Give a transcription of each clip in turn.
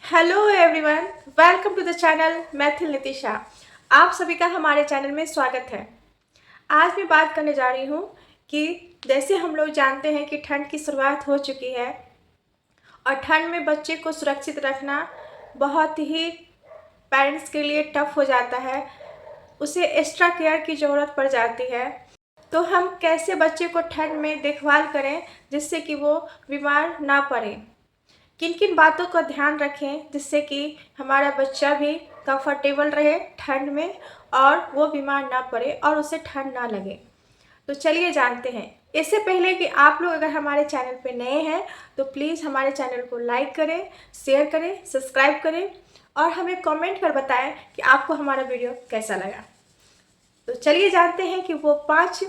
Hello everyone, welcome to the channel Maithil Nitisha. आप सभी का हमारे चैनल में स्वागत है। आज मैं बात करने जा रही हूँ कि जैसे हम लोग जानते हैं कि ठंड की शुरुआत हो चुकी है और ठंड में बच्चे को सुरक्षित रखना बहुत ही पेरेंट्स के लिए टफ हो जाता है। उसे एक्स्ट्रा केयर की ज़रूरत पड़ जाती है। तो हम कैसे बच्चे को ठंड में देखभाल करें जिससे कि वो बीमार ना पड़े, किन किन बातों का ध्यान रखें जिससे कि हमारा बच्चा भी कंफर्टेबल रहे ठंड में और वो बीमार ना पड़े और उसे ठंड ना लगे। तो चलिए जानते हैं। इससे पहले कि आप लोग अगर हमारे चैनल पे नए हैं तो प्लीज़ हमारे चैनल को लाइक करें, शेयर करें, सब्सक्राइब करें और हमें कमेंट कर बताएं कि आपको हमारा वीडियो कैसा लगा। तो चलिए जानते हैं कि वो 5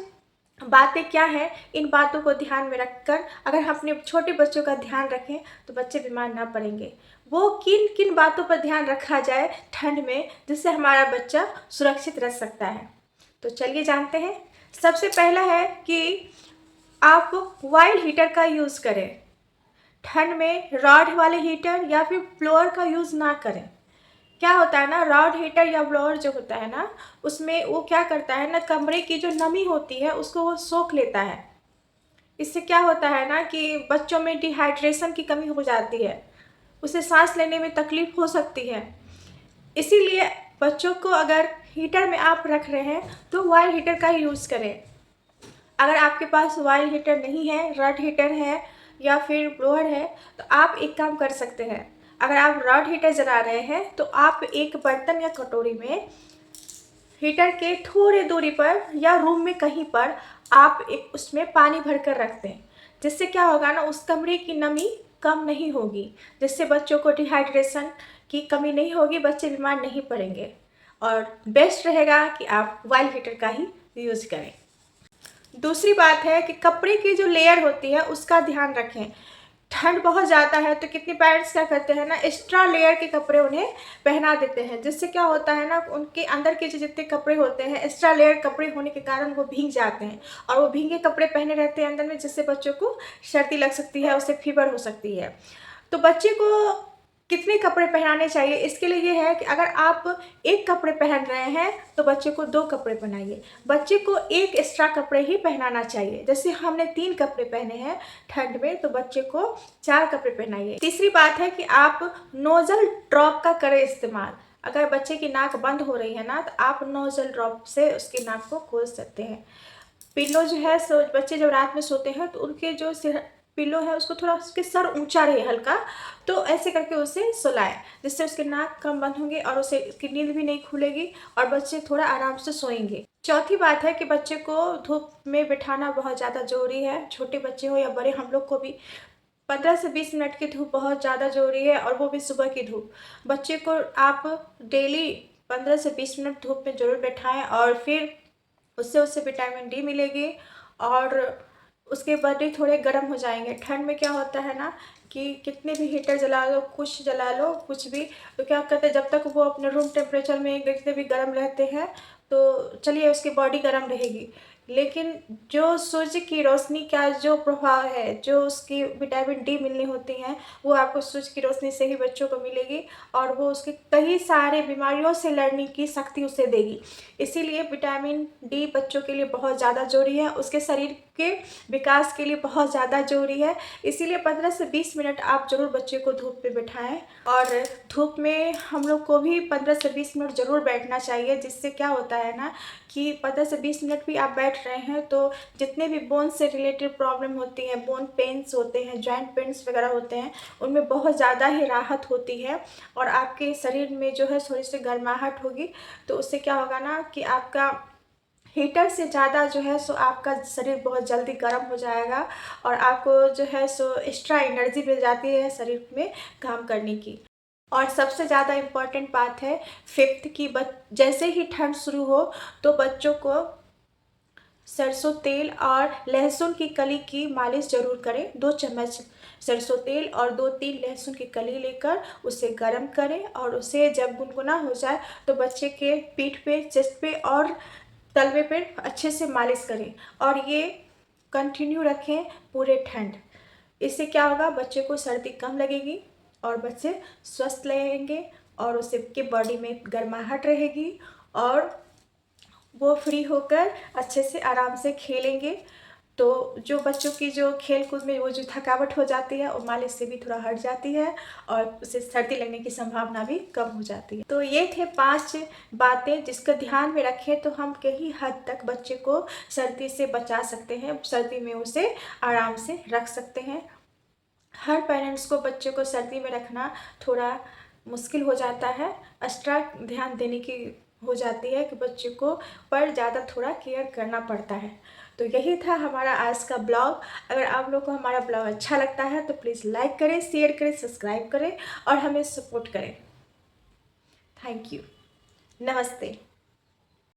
बातें क्या हैं। इन बातों को ध्यान में रखकर अगर हम अपने छोटे बच्चों का ध्यान रखें तो बच्चे बीमार ना पड़ेंगे। वो किन किन बातों पर ध्यान रखा जाए ठंड में जिससे हमारा बच्चा सुरक्षित रह सकता है। तो चलिए जानते हैं। सबसे पहला है कि आप वाइल्ड हीटर का यूज़ करें। ठंड में रॉड वाले हीटर या फिर ब्लोअर का यूज़ ना करें। क्या होता है ना, रॉड हीटर या ब्लोअर जो होता है ना, उसमें वो क्या करता है ना, कमरे की जो नमी होती है उसको वो सोख लेता है। इससे क्या होता है ना कि बच्चों में डिहाइड्रेशन की कमी हो जाती है, उसे सांस लेने में तकलीफ हो सकती है। इसीलिए बच्चों को अगर हीटर में आप रख रहे हैं तो वाइल्ड हीटर का ही यूज़ करें। अगर आपके पास वाइल्ड हीटर नहीं है, रॉड हीटर है या फिर ब्लोअर है, तो आप एक काम कर सकते हैं। अगर आप रॉड हीटर जला रहे हैं तो आप एक बर्तन या कटोरी में हीटर के थोड़े दूरी पर या रूम में कहीं पर आप एक उसमें पानी भर कर रख दें। जिससे क्या होगा ना, उस कमरे की नमी कम नहीं होगी, जिससे बच्चों को डिहाइड्रेशन की कमी नहीं होगी, बच्चे बीमार नहीं पड़ेंगे। और बेस्ट रहेगा कि आप वाइल्ड हीटर का ही यूज़ करें। दूसरी बात है कि कपड़े की जो लेयर होती है उसका ध्यान रखें। ठंड बहुत ज़्यादा है तो कितने पेरेंट्स क्या करते हैं ना, एक्स्ट्रा लेयर के कपड़े उन्हें पहना देते हैं। जिससे क्या होता है ना, उनके अंदर के जो जितने कपड़े होते हैं, एक्स्ट्रा लेयर कपड़े होने के कारण वो भीग जाते हैं और वो भीगे कपड़े पहने रहते हैं अंदर में, जिससे बच्चों को सर्दी लग सकती है, उससे फीवर हो सकती है। तो बच्चे को कितने कपड़े पहनाने चाहिए, इसके लिए ये है कि अगर आप एक कपड़े पहन रहे हैं तो बच्चे को 2 कपड़े पहनाइए। बच्चे को एक एक्स्ट्रा कपड़े ही पहनाना चाहिए। जैसे हमने 3 कपड़े पहने हैं ठंड में, तो बच्चे को 4 कपड़े पहनाइए। तीसरी बात है कि आप नोजल ड्रॉप का करें इस्तेमाल। अगर बच्चे की नाक बंद हो रही है ना, तो आप नोजल ड्रॉप से उसकी नाक को खोल सकते हैं। पिल्लो जो है, सो बच्चे जब रात में सोते हैं तो उनके जो सिर पिल्लो है उसको थोड़ा उसके सर ऊंचा रहे हल्का, तो ऐसे करके उसे सुलाएं, जिससे उसके नाक कम बंद होंगे और उसे उसकी नींद भी नहीं खुलेगी और बच्चे थोड़ा आराम से सोएंगे। चौथी बात है कि बच्चे को धूप में बिठाना बहुत ज़्यादा ज़रूरी है। छोटे बच्चे हो या बड़े, हम लोग को भी 15 से 20 मिनट की धूप बहुत ज़्यादा ज़रूरी है, और वो भी सुबह की धूप। बच्चे को आप डेली 15 से 20 मिनट धूप में ज़रूर बैठाएं और फिर उससे उससे विटामिन डी मिलेगी और उसके बॉडी थोड़े गर्म हो जाएंगे। ठंड में क्या होता है ना कि कितने भी हीटर जला लो, कुछ जला लो, कुछ भी, तो क्या करते हैं, जब तक वो अपने रूम टेम्परेचर में कितने भी गर्म रहते हैं तो चलिए उसकी बॉडी गर्म रहेगी, लेकिन जो सूर्य की रोशनी का जो प्रभाव है, जो उसकी विटामिन डी मिलनी होती है, वो आपको सूर्य की रोशनी से ही बच्चों को मिलेगी और वो उसके कई सारे बीमारियों से लड़ने की शक्ति उसे देगी। इसीलिए विटामिन डी बच्चों के लिए बहुत ज़्यादा ज़रूरी है, उसके शरीर के विकास के लिए बहुत ज़्यादा ज़रूरी है। इसीलिए 15 से 20 मिनट आप ज़रूर बच्चे को धूप पे बिठाएं, और धूप में हम लोग को भी 15 से 20 मिनट ज़रूर बैठना चाहिए। जिससे क्या होता है ना कि 15 से 20 मिनट भी आप बैठ रहे हैं तो जितने भी बोन से रिलेटेड प्रॉब्लम होती हैं, बोन पेन्स होते हैं, जॉइंट पेन्स वगैरह होते हैं, उनमें बहुत ज़्यादा ही राहत होती है और आपके शरीर में जो है थोड़ी सी गर्माहट होगी। तो उससे क्या होगा ना कि आपका हीटर से ज़्यादा जो है सो आपका शरीर बहुत जल्दी गर्म हो जाएगा और आपको जो है सो एक्स्ट्रा एनर्जी मिल जाती है शरीर में काम करने की। और सबसे ज़्यादा इम्पॉर्टेंट बात है फिफ्थ की, जैसे ही ठंड शुरू हो तो बच्चों को सरसों तेल और लहसुन की कली की मालिश ज़रूर करें। 2 चम्मच सरसों तेल और 2-3 लहसुन की कली लेकर उसे गर्म करें और उसे जब गुनगुना हो जाए तो बच्चे के पीठ पे, चेस्ट पे और तलवे पे अच्छे से मालिश करें और ये कंटिन्यू रखें पूरे ठंड। इससे क्या होगा, बच्चे को सर्दी कम लगेगी और बच्चे स्वस्थ रहेंगे और उसके बॉडी में गर्माहट रहेगी और वो फ्री होकर अच्छे से आराम से खेलेंगे। तो जो बच्चों की जो खेल कूद में वो जो थकावट हो जाती है वो मालिश से भी थोड़ा हट जाती है और उसे सर्दी लगने की संभावना भी कम हो जाती है। तो ये थे 5 बातें जिसका ध्यान में रखें तो हम कई हद तक बच्चे को सर्दी से बचा सकते हैं, सर्दी में उसे आराम से रख सकते हैं। हर पेरेंट्स को बच्चे को सर्दी में रखना थोड़ा मुश्किल हो जाता है, एक्स्ट्रा ध्यान देने की हो जाती है कि बच्चे को पर ज़्यादा थोड़ा केयर करना पड़ता है। तो यही था हमारा आज का ब्लॉग। अगर आप लोग को हमारा ब्लॉग अच्छा लगता है तो प्लीज़ लाइक करें, शेयर करें, सब्सक्राइब करें और हमें सपोर्ट करें। Thank you. नमस्ते।